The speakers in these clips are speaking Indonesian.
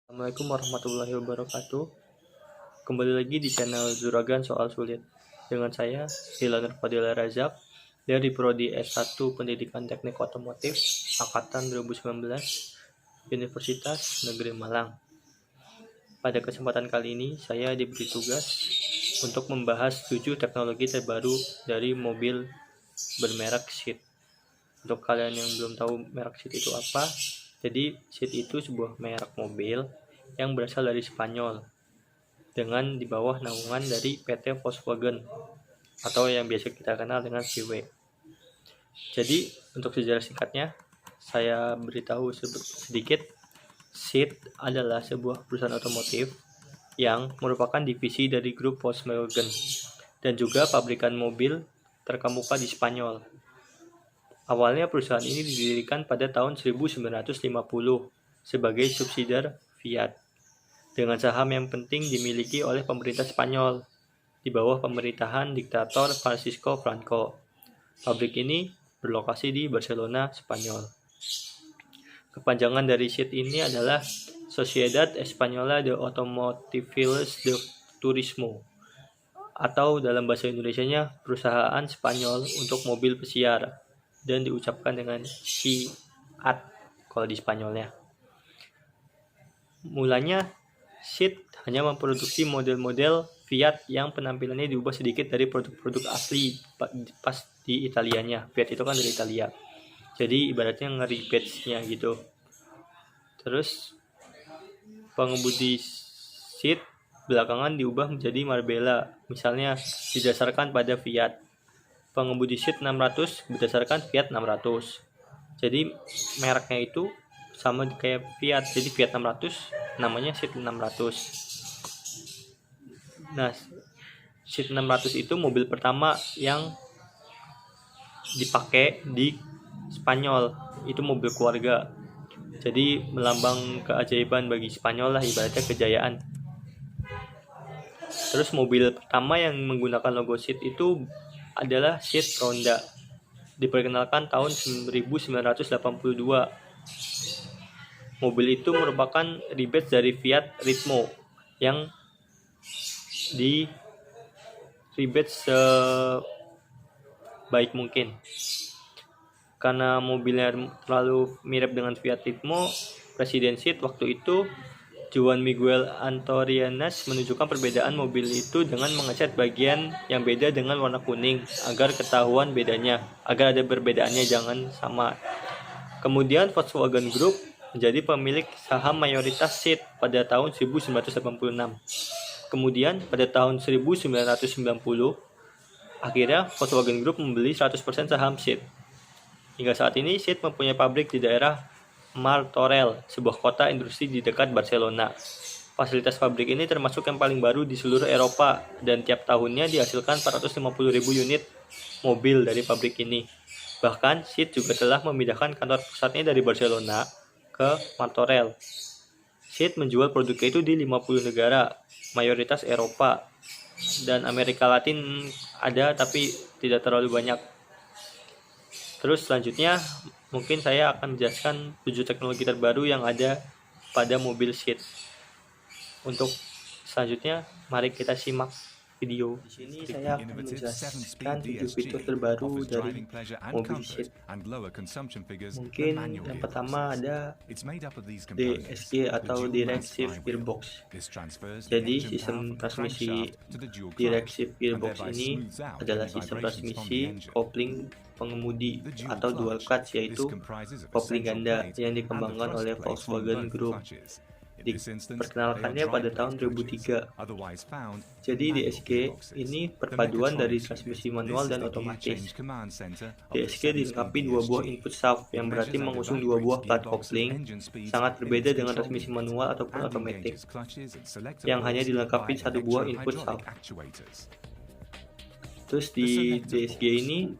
Assalamualaikum warahmatullahi wabarakatuh. Kembali lagi di channel Juragan Soal Sulit. Dengan saya, Dilan Fadila Razak, dari Prodi S1 Pendidikan Teknik Otomotif, Angkatan 2019, Universitas Negeri Malang. Pada kesempatan kali ini, saya diberi tugas untuk membahas 7 teknologi terbaru dari mobil bermerek Seat. Untuk kalian yang belum tahu merek Seat itu apa, jadi Seat itu sebuah merek mobil yang berasal dari Spanyol dengan di bawah naungan dari PT Volkswagen atau yang biasa kita kenal dengan VW. Jadi untuk sejarah singkatnya saya beritahu sedikit. Seat adalah sebuah perusahaan otomotif yang merupakan divisi dari grup Volkswagen dan juga pabrikan mobil terkemuka di Spanyol. Awalnya perusahaan ini didirikan pada tahun 1950 sebagai subsidiar Fiat, dengan saham yang penting dimiliki oleh pemerintah Spanyol di bawah pemerintahan diktator Francisco Franco. Pabrik ini berlokasi di Barcelona, Spanyol. Kepanjangan dari Seat ini adalah Sociedad Española de Automóviles de Turismo, atau dalam bahasa Indonesianya perusahaan Spanyol untuk mobil pesiar, dan diucapkan dengan Fiat kalau di Spanyolnya. Mulanya Seat hanya memproduksi model-model Fiat yang penampilannya diubah sedikit dari produk-produk asli pas di Italianya. Fiat itu kan dari Italia, jadi ibaratnya nge-rebatch-nya gitu. Terus pengemudi Seat belakangan diubah menjadi Marbella, misalnya didasarkan pada Fiat. Pengemudi Seat 600 berdasarkan Fiat 600. Jadi mereknya itu sama kayak Fiat, jadi Fiat 600 namanya Seat 600. Nah, Seat 600 itu mobil pertama yang dipakai di Spanyol, itu mobil keluarga. Jadi melambang keajaiban bagi Spanyol lah, ibaratnya kejayaan. Terus mobil pertama yang menggunakan logo Seat itu adalah Seat Ronda. Diperkenalkan tahun 1982. Mobil itu merupakan rebadge dari Fiat Ritmo yang di rebadge sebaik mungkin. Karena mobilnya terlalu mirip dengan Fiat Ritmo, Presiden Seat waktu itu Juan Miguel Antorianas menunjukkan perbedaan mobil itu dengan mengecat bagian yang beda dengan warna kuning agar ketahuan bedanya, agar ada perbedaannya, jangan sama. Kemudian Volkswagen Group menjadi pemilik saham mayoritas Seat pada tahun 1986. Kemudian pada tahun 1990 akhirnya Volkswagen Group membeli 100% saham Seat. Hingga saat ini Seat mempunyai pabrik di daerah Martorell, sebuah kota industri di dekat Barcelona. Fasilitas pabrik ini termasuk yang paling baru di seluruh Eropa, dan tiap tahunnya dihasilkan 450.000 unit mobil dari pabrik ini. Bahkan Seat juga telah memindahkan kantor pusatnya dari Barcelona ke Martorell. Seat menjual produknya itu di 50 negara, mayoritas Eropa dan Amerika Latin ada tapi tidak terlalu banyak. Terus selanjutnya mungkin saya akan menjelaskan 7 teknologi terbaru yang ada pada mobil Seat. Untuk selanjutnya mari kita simak video. Di sini saya akan menjelaskan 7 fitur terbaru dari mobil Seat. Mungkin yang pertama ada DSG atau Directive Gearbox. Jadi sistem transmisi Directive Gearbox ini adalah sistem transmisi kopling pengemudi atau dual clutch, yaitu kopling ganda yang dikembangkan oleh Volkswagen Group. Diperkenalkannya pada tahun 2003. Jadi DSG ini perpaduan dari transmisi manual dan otomatis. DSG dilengkapi 2 buah input shaft yang berarti mengusung 2 buah plat kopling, sangat berbeda dengan transmisi manual ataupun otomatis yang hanya dilengkapi 1 buah input shaft. Terus di DSG ini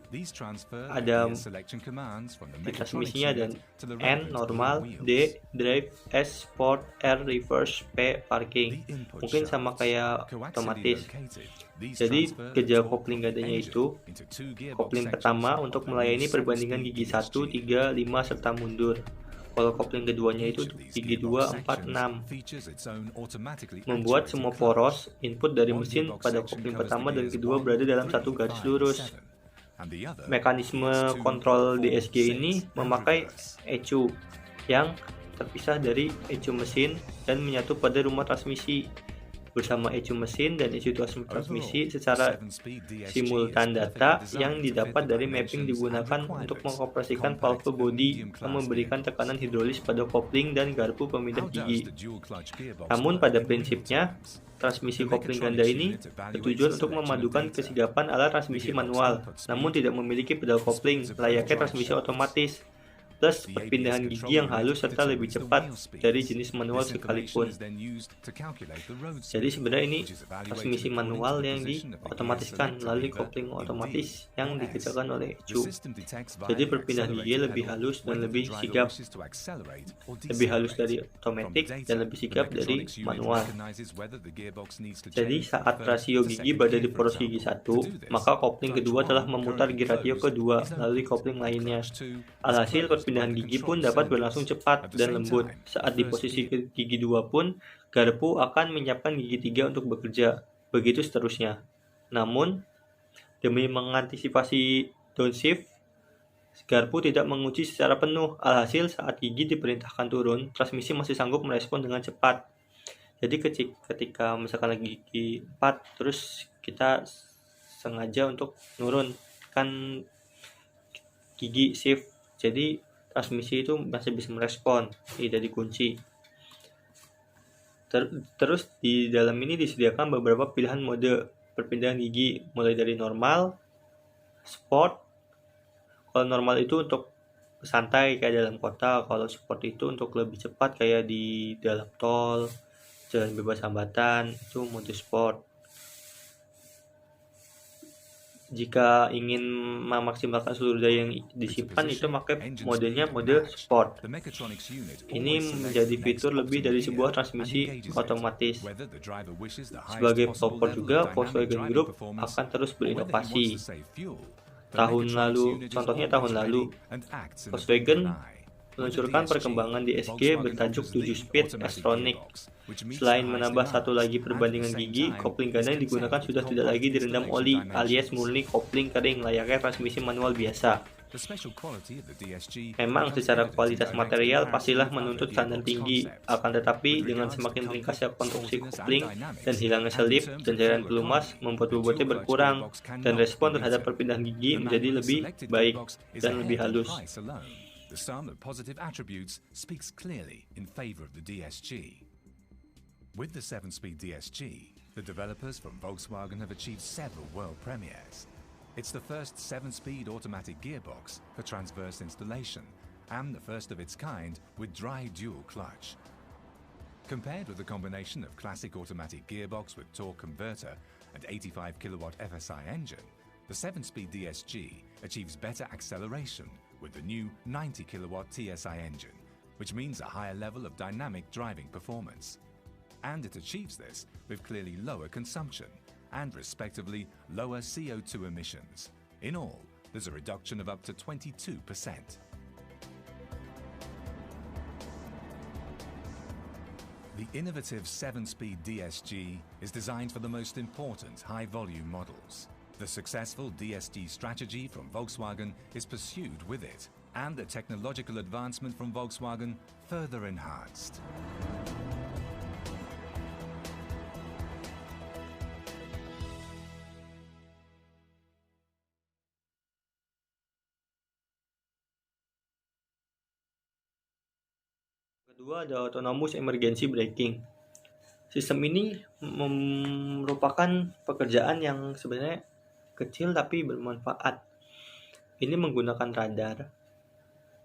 ada di transmisinya dan N normal, D drive, S sport, R reverse, P parking. Mungkin sama kayak otomatis. Jadi kerja kopling gandanya itu kopling pertama untuk melayani perbandingan gigi 1, 3, 5 serta mundur. Kalau kopling keduanya itu gigi 2, 4, 6. Membuat semua poros input dari mesin pada kopling pertama dan kedua berada dalam satu garis lurus. Mekanisme kontrol DSG ini memakai ECU yang terpisah dari ECU mesin dan menyatu pada rumah transmisi. Bersama ECU mesin dan ECU transmisi secara simultan data yang didapat dari mapping digunakan untuk mengoperasikan valve body yang memberikan tekanan hidrolis pada kopling dan garpu pemindah gigi. Namun pada prinsipnya, transmisi kopling ganda ini bertujuan untuk memadukan kesigapan ala transmisi manual, namun tidak memiliki pedal kopling layaknya transmisi otomatis, plus perpindahan gigi yang halus serta lebih cepat dari jenis manual sekalipun. Jadi sebenarnya ini transmisi manual yang diotomatiskan melalui kopling otomatis yang dikerjakan oleh ECU. Jadi perpindahan gigi lebih halus dan lebih sigap, lebih halus dari otomatis dan lebih sigap dari manual. Jadi saat rasio gigi berada di poros gigi 1, maka kopling kedua telah memutar giratio kedua melalui kopling lainnya. Alhasil perpindahan gigi pun dapat berlangsung cepat dan lembut. Saat di posisi gigi 2 pun, garpu akan menyiapkan gigi 3 untuk bekerja. Begitu seterusnya. Namun, demi mengantisipasi downshift, garpu tidak menguji secara penuh. Alhasil saat gigi diperintahkan turun, transmisi masih sanggup merespon dengan cepat. Jadi ketika misalkan lagi gigi 4, terus kita sengaja untuk nurunkan gigi shift. Jadi transmisi itu masih bisa merespon, tidak dikunci. Terus di dalam ini disediakan beberapa pilihan mode perpindahan gigi, mulai dari normal, sport. Kalau normal itu untuk santai kayak dalam kota, kalau sport itu untuk lebih cepat kayak di dalam tol, jalan bebas hambatan, itu mode sport. Jika ingin memaksimalkan seluruh daya yang disimpan, itu pakai modenya mode sport. Ini menjadi fitur lebih dari sebuah transmisi otomatis. Sebagai pelopor juga, Volkswagen Group akan terus berinovasi. Contohnya tahun lalu, Volkswagen meluncurkan perkembangan DSG bertajuk 7-speed S-Tronic. Selain menambah satu lagi perbandingan gigi, kopling ganda yang digunakan sudah tidak lagi direndam oli alias murni kopling kering layaknya transmisi manual biasa. Memang secara kualitas material pastilah menuntut standar tinggi, akan tetapi dengan semakin ringkasnya konstruksi kopling dan hilangnya selip dan cairan pelumas membuat bobotnya berkurang dan respon terhadap perpindahan gigi menjadi lebih baik dan lebih halus. The sum of positive attributes speaks clearly in favor of the DSG. With the 7-speed DSG, the developers from Volkswagen have achieved several world premieres. It's the first 7-speed automatic gearbox for transverse installation and the first of its kind with dry dual clutch. Compared with the combination of classic automatic gearbox with torque converter and 85 kilowatt FSI engine, the 7-speed DSG achieves better acceleration with the new 90 kilowatt TSI engine, which means a higher level of dynamic driving performance. And it achieves this with clearly lower consumption and respectively lower CO2 emissions. In all, there's a reduction of up to 22%. The innovative 7-speed DSG is designed for the most important high-volume models. The successful DSG strategy from Volkswagen is pursued with it, and the technological advancement from Volkswagen further enhanced. Kedua ada autonomous emergency braking. Sistem ini merupakan pekerjaan yang sebenarnya kecil tapi bermanfaat. Ini menggunakan radar.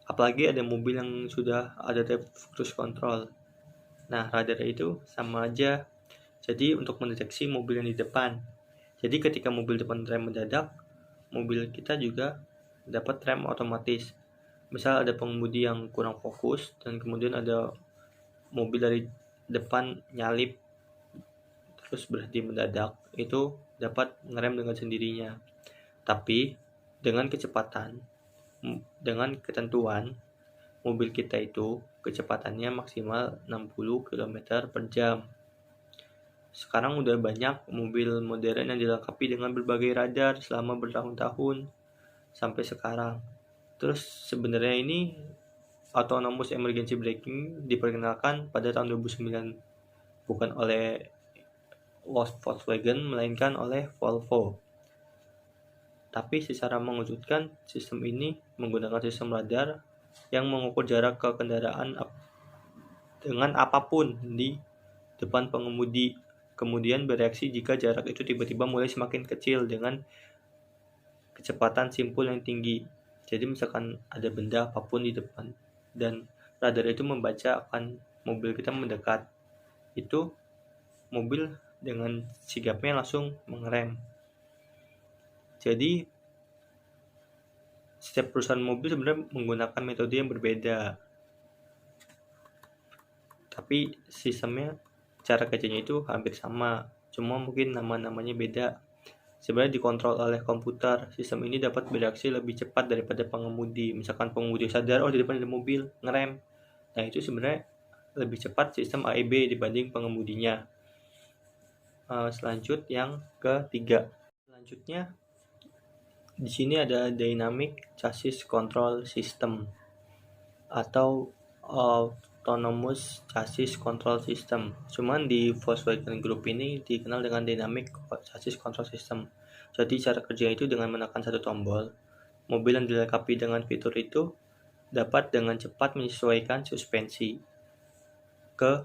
Apalagi ada mobil yang sudah ada cruise control. Nah, radar itu sama aja. Jadi untuk mendeteksi mobil yang di depan. Jadi ketika mobil depan rem mendadak, mobil kita juga dapat rem otomatis. Misal ada pengemudi yang kurang fokus dan kemudian ada mobil dari depan nyalip terus berhenti mendadak, itu dapat ngerem dengan sendirinya. Tapi dengan kecepatan, dengan ketentuan, mobil kita itu kecepatannya maksimal 60 km per jam. Sekarang udah banyak mobil modern yang dilengkapi dengan berbagai radar selama bertahun-tahun sampai sekarang. Terus sebenarnya ini autonomous emergency braking diperkenalkan pada tahun 2009 bukan oleh Volkswagen melainkan oleh Volvo. Tapi secara mengejutkan, sistem ini menggunakan sistem radar yang mengukur jarak ke kendaraan dengan apapun di depan pengemudi, kemudian bereaksi jika jarak itu tiba-tiba mulai semakin kecil dengan kecepatan simpul yang tinggi. Jadi misalkan ada benda apapun di depan dan radar itu membaca akan mobil kita mendekat, itu mobil dengan sigapnya langsung mengerem. Jadi setiap perusahaan mobil sebenarnya menggunakan metode yang berbeda, tapi sistemnya, cara kerjanya itu hampir sama, cuma mungkin nama-namanya beda. Sebenarnya dikontrol oleh komputer. Sistem ini dapat bereaksi lebih cepat daripada pengemudi. Misalkan pengemudi sadar, oh di depan ada mobil, ngerem. Nah itu sebenarnya lebih cepat sistem AEB dibanding pengemudinya. Selanjut yang ketiga. Selanjutnya di sini ada Dynamic Chassis Control System atau Autonomous Chassis Control System. Cuman di Volkswagen Group ini dikenal dengan Dynamic Chassis Control System. Jadi cara kerja itu dengan menekan satu tombol, mobil yang dilengkapi dengan fitur itu dapat dengan cepat menyesuaikan suspensi ke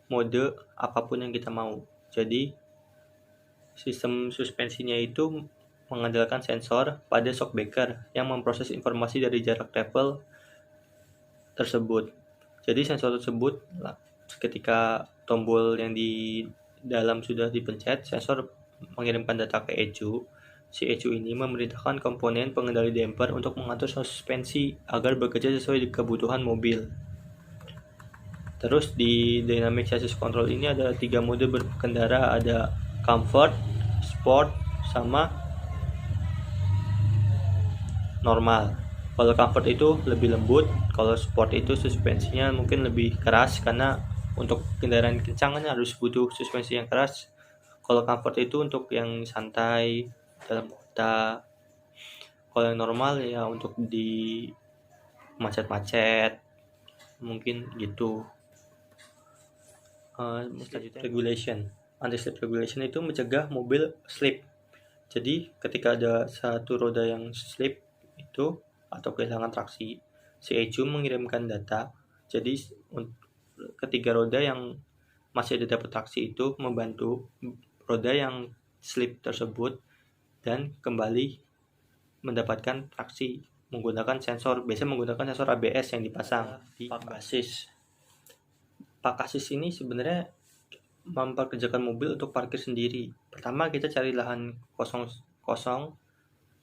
mode apapun yang kita mau. Jadi sistem suspensinya itu mengandalkan sensor pada shockbreaker yang memproses informasi dari jarak travel tersebut. Jadi sensor tersebut ketika tombol yang di dalam sudah dipencet, sensor mengirimkan data ke ECU. Si ECU ini memerintahkan komponen pengendali damper untuk mengatur suspensi agar bekerja sesuai kebutuhan mobil. Terus di Dynamic Chassis Control ini ada 3 mode berkendara, ada Comfort, Sport, sama normal. Kalau comfort itu lebih lembut, kalau sport itu suspensinya mungkin lebih keras karena untuk kendaraan kencang kan harus butuh suspensi yang keras. Kalau comfort itu untuk yang santai dalam kota. Kalau yang normal ya untuk di macet-macet, mungkin gitu. Regulation. Anti-slip regulation itu mencegah mobil slip. Jadi ketika ada satu roda yang slip itu atau kehilangan traksi, si ECU mengirimkan data. Jadi ketiga roda yang masih ada dapat traksi itu membantu roda yang slip tersebut dan kembali mendapatkan traksi menggunakan sensor. Biasanya menggunakan sensor ABS yang dipasang di pak kasis. Pak kasis ini sebenarnya memperkerjakan mobil untuk parkir sendiri. Pertama kita cari lahan kosong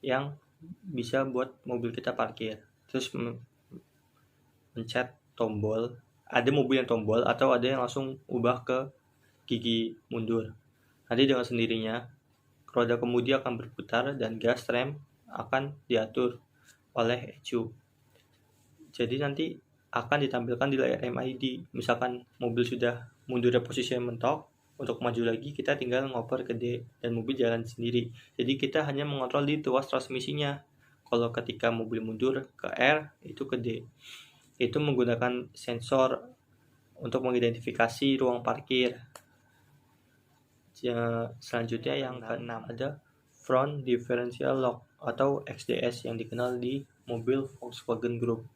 yang bisa buat mobil kita parkir, terus mencet tombol. Ada mobil yang tombol atau ada yang langsung ubah ke gigi mundur. Nanti dengan sendirinya roda kemudi akan berputar dan gas rem akan diatur oleh ECU. Jadi nanti akan ditampilkan di layar MID. Misalkan mobil sudah mundur dari posisi yang mentok, untuk maju lagi kita tinggal ngoper ke D dan mobil jalan sendiri. Jadi kita hanya mengontrol di tuas transmisinya. Kalau ketika mobil mundur ke R itu ke D. Itu menggunakan sensor untuk mengidentifikasi ruang parkir. Selanjutnya yang keenam ada Front Differential Lock atau XDS yang dikenal di mobil Volkswagen Group.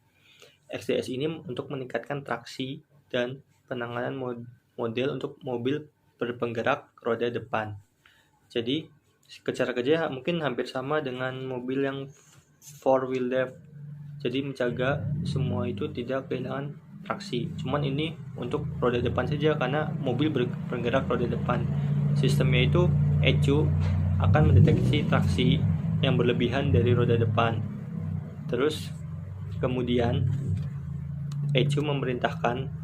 XDS ini untuk meningkatkan traksi dan penanganan model untuk mobil berpenggerak roda depan. Jadi cara kerja mungkin hampir sama dengan mobil yang 4-wheel drive. Jadi menjaga semua itu tidak kehilangan traksi. Cuman ini untuk roda depan saja karena mobil bergerak roda depan. Sistemnya itu ECU akan mendeteksi traksi yang berlebihan dari roda depan. Terus kemudian ECU memerintahkan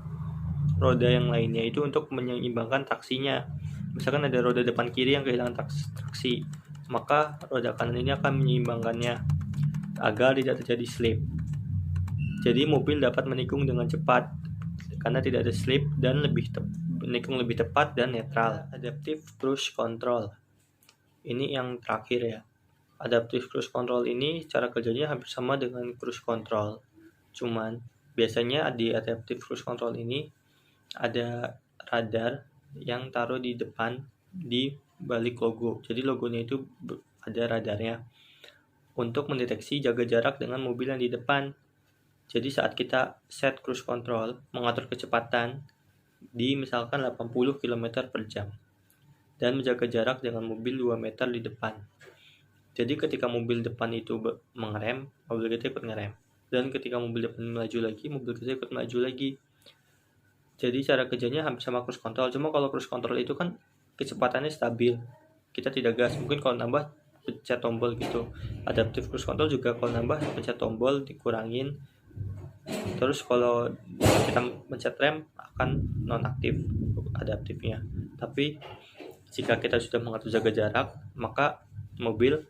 roda yang lainnya itu untuk menyeimbangkan traksinya. Misalkan ada roda depan kiri yang kehilangan traksi, maka roda kanan ini akan menyeimbangkannya agar tidak terjadi slip. Jadi mobil dapat menikung dengan cepat karena tidak ada slip dan menikung lebih tepat dan netral. Adaptive Cruise Control. Ini yang terakhir ya. Adaptive Cruise Control ini cara kerjanya hampir sama dengan cruise control. Cuman biasanya di Adaptive Cruise Control ini ada radar yang taruh di depan di balik logo. Jadi logonya itu ada radarnya untuk mendeteksi jaga jarak dengan mobil yang di depan. Jadi saat kita set cruise control, mengatur kecepatan di misalkan 80 km per jam dan menjaga jarak dengan mobil 2 meter di depan. Jadi ketika mobil depan itu mengerem, mobil kita ikut ngerem. Dan ketika mobil depan melaju lagi, mobil kita ikut melaju lagi. Jadi cara kerjanya hampir sama cruise control. Cuma kalau cruise control itu kan kecepatannya stabil. Kita tidak gas. Mungkin kalau nambah pencet tombol gitu. Adaptive cruise control juga kalau nambah pencet tombol dikurangin. Terus kalau kita pencet rem akan nonaktif adaptifnya. Tapi jika kita sudah mengatur jaga jarak, maka mobil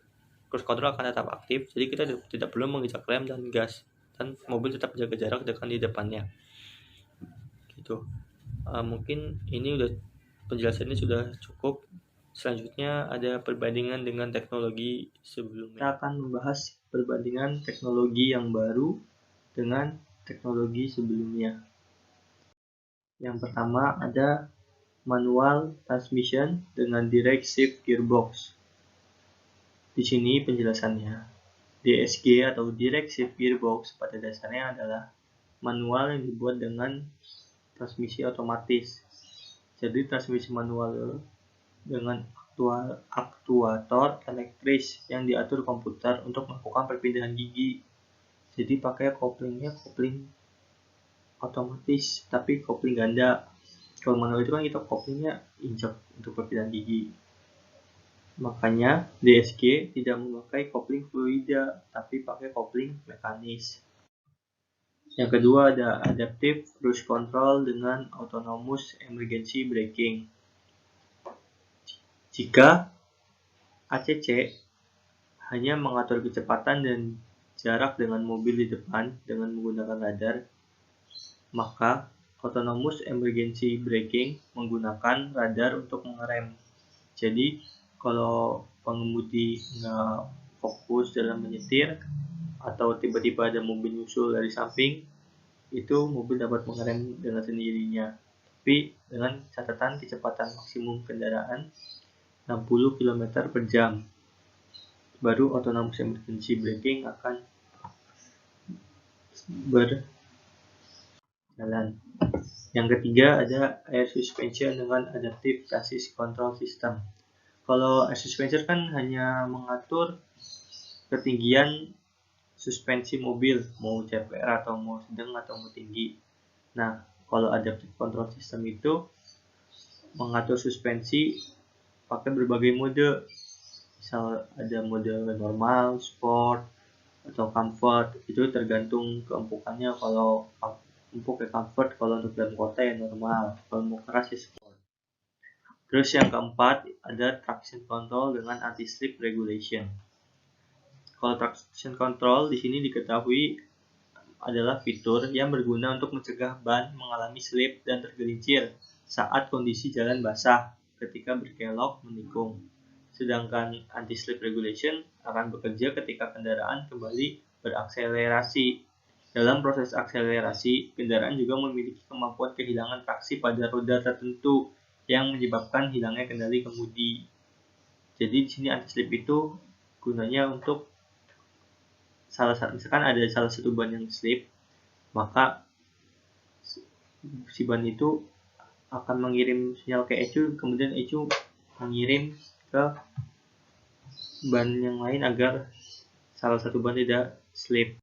cruise control akan tetap aktif. Jadi kita tidak perlu menginjak rem dan gas, dan mobil tetap jaga jarak dengan di depannya. Gitu. Mungkin ini udah penjelasannya sudah cukup. Selanjutnya ada perbandingan dengan teknologi sebelumnya. Kita akan membahas perbandingan teknologi yang baru dengan teknologi sebelumnya. Yang pertama ada manual transmission dengan direct shift gearbox. Di sini penjelasannya. DSG atau direct shift gearbox pada dasarnya adalah manual yang dibuat dengan transmisi otomatis. Jadi transmisi manual dengan aktuator elektris yang diatur komputer untuk melakukan perpindahan gigi. Jadi pakai kopling otomatis, tapi kopling ganda. Kalau manual itu kan kita koplingnya injak untuk perpindahan gigi. Makanya DSG tidak memakai kopling fluida, tapi pakai kopling mekanis. Yang kedua ada Adaptive Cruise Control dengan Autonomous Emergency Braking. Jika ACC hanya mengatur kecepatan dan jarak dengan mobil di depan dengan menggunakan radar, maka Autonomous Emergency Braking menggunakan radar untuk mengerem. Jadi kalau pengemudi nggak fokus dalam menyetir atau tiba-tiba ada mobil nyusul dari samping, itu mobil dapat mengerem dengan sendirinya. Tapi dengan catatan kecepatan maksimum kendaraan 60 km per jam. Baru Autonomous Emergency Braking akan berjalan. Yang ketiga ada Air Suspension dengan Adaptive Chassis Control System. Kalau Air Suspension kan hanya mengatur ketinggian suspensi mobil, mau CPR atau mau sedang atau mau tinggi. Nah, kalau Adaptive Control System itu mengatur suspensi pakai berbagai mode. Misal ada mode normal, sport, atau comfort. Itu tergantung keempukannya. Kalau empuk ya comfort, kalau untuk dalam kota ya normal, kalau mau keras ya sport. Terus yang keempat ada traction control dengan anti-slip regulation. Kalau traction control di sini diketahui adalah fitur yang berguna untuk mencegah ban mengalami slip dan tergelincir saat kondisi jalan basah ketika berkelok menikung. Sedangkan anti-slip regulation akan bekerja ketika kendaraan kembali berakselerasi. Dalam proses akselerasi, kendaraan juga memiliki kemampuan kehilangan traksi pada roda tertentu yang menyebabkan hilangnya kendali kemudi. Jadi di sini anti-slip itu gunanya untuk misalkan ada salah satu ban yang slip, maka si ban itu akan mengirim sinyal ke ECU, kemudian ECU mengirim ke ban yang lain agar salah satu ban tidak slip.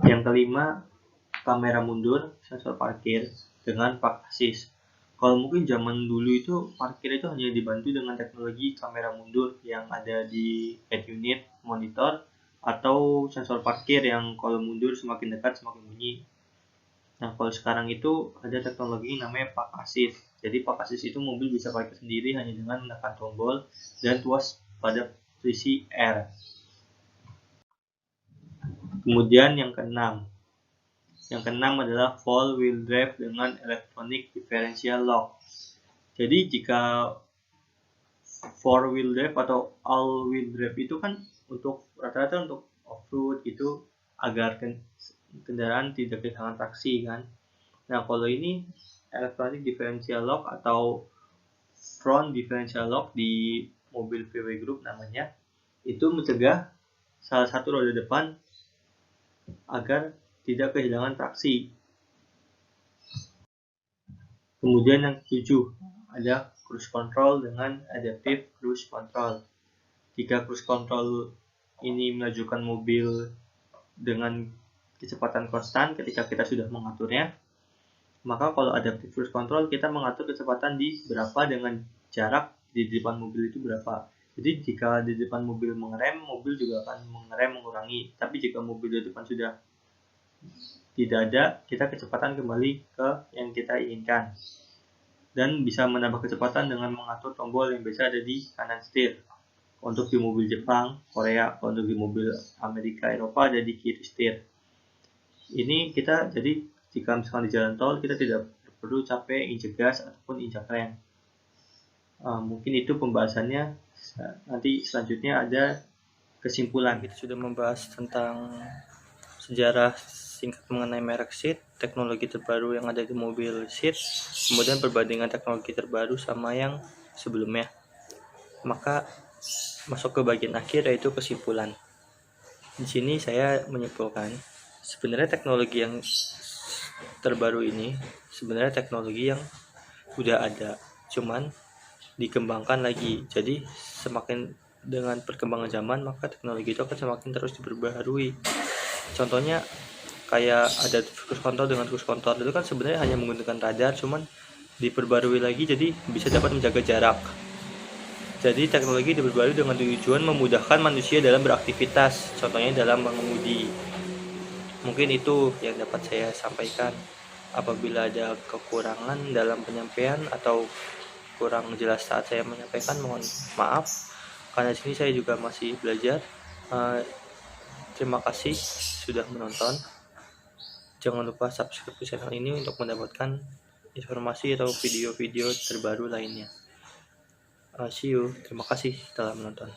Yang kelima, kamera mundur, sensor parkir dengan park assist. Kalau mungkin zaman dulu itu parkir itu hanya dibantu dengan teknologi kamera mundur yang ada di head unit monitor atau sensor parkir yang kalau mundur semakin dekat semakin bunyi. Nah, kalau sekarang itu ada teknologi namanya park assist. Jadi park assist itu mobil bisa parkir sendiri hanya dengan menekan tombol dan tuas pada posisi R. Kemudian yang keenam. Yang keenam adalah four wheel drive dengan electronic differential lock. Jadi jika four wheel drive atau all wheel drive itu kan untuk rata-rata untuk off-road itu agar kendaraan tidak kehilangan traksi kan. Nah, kalau ini electronic differential lock atau front differential lock di mobil VW Group namanya, itu mencegah salah satu roda depan agar tidak kehilangan traksi. Kemudian yang ketujuh ada cruise control dengan adaptive cruise control. Jika cruise control ini melajukan mobil dengan kecepatan konstan ketika kita sudah mengaturnya, maka kalau adaptive cruise control kita mengatur kecepatan di berapa dengan jarak di depan mobil itu berapa. Jadi jika di depan mobil mengerem, mobil juga akan mengerem mengurangi. Tapi jika mobil di depan sudah tidak ada, kita kecepatan kembali ke yang kita inginkan. Dan bisa menambah kecepatan dengan mengatur tombol yang biasa ada di kanan setir. Untuk di mobil Jepang, Korea, untuk di mobil Amerika, Eropa ada di kiri setir. Ini kita jadi jika misalkan di jalan tol kita tidak perlu capek injek gas ataupun injak rem. Mungkin itu pembahasannya. Nanti selanjutnya ada kesimpulan. Kita sudah membahas tentang sejarah singkat mengenai merek seat, teknologi terbaru yang ada di mobil seat, kemudian perbandingan teknologi terbaru sama yang sebelumnya. Maka masuk ke bagian akhir yaitu kesimpulan. Di sini saya menyimpulkan sebenarnya teknologi yang terbaru ini sebenarnya teknologi yang udah ada, cuman dikembangkan lagi. Jadi semakin dengan perkembangan zaman maka teknologi itu akan semakin terus diperbaharui. Contohnya kayak ada cruise control dengan cruise control itu kan sebenarnya hanya menggunakan radar, cuman diperbarui lagi jadi bisa dapat menjaga jarak. Jadi teknologi diperbarui dengan tujuan memudahkan manusia dalam beraktivitas, contohnya dalam mengemudi. Mungkin itu yang dapat saya sampaikan. Apabila ada kekurangan dalam penyampaian atau kurang jelas saat saya menyampaikan, mohon maaf. Karena di sini saya juga masih belajar. Terima kasih sudah menonton. Jangan lupa subscribe ke channel ini untuk mendapatkan informasi atau video-video terbaru lainnya. See you. Terima kasih telah menonton.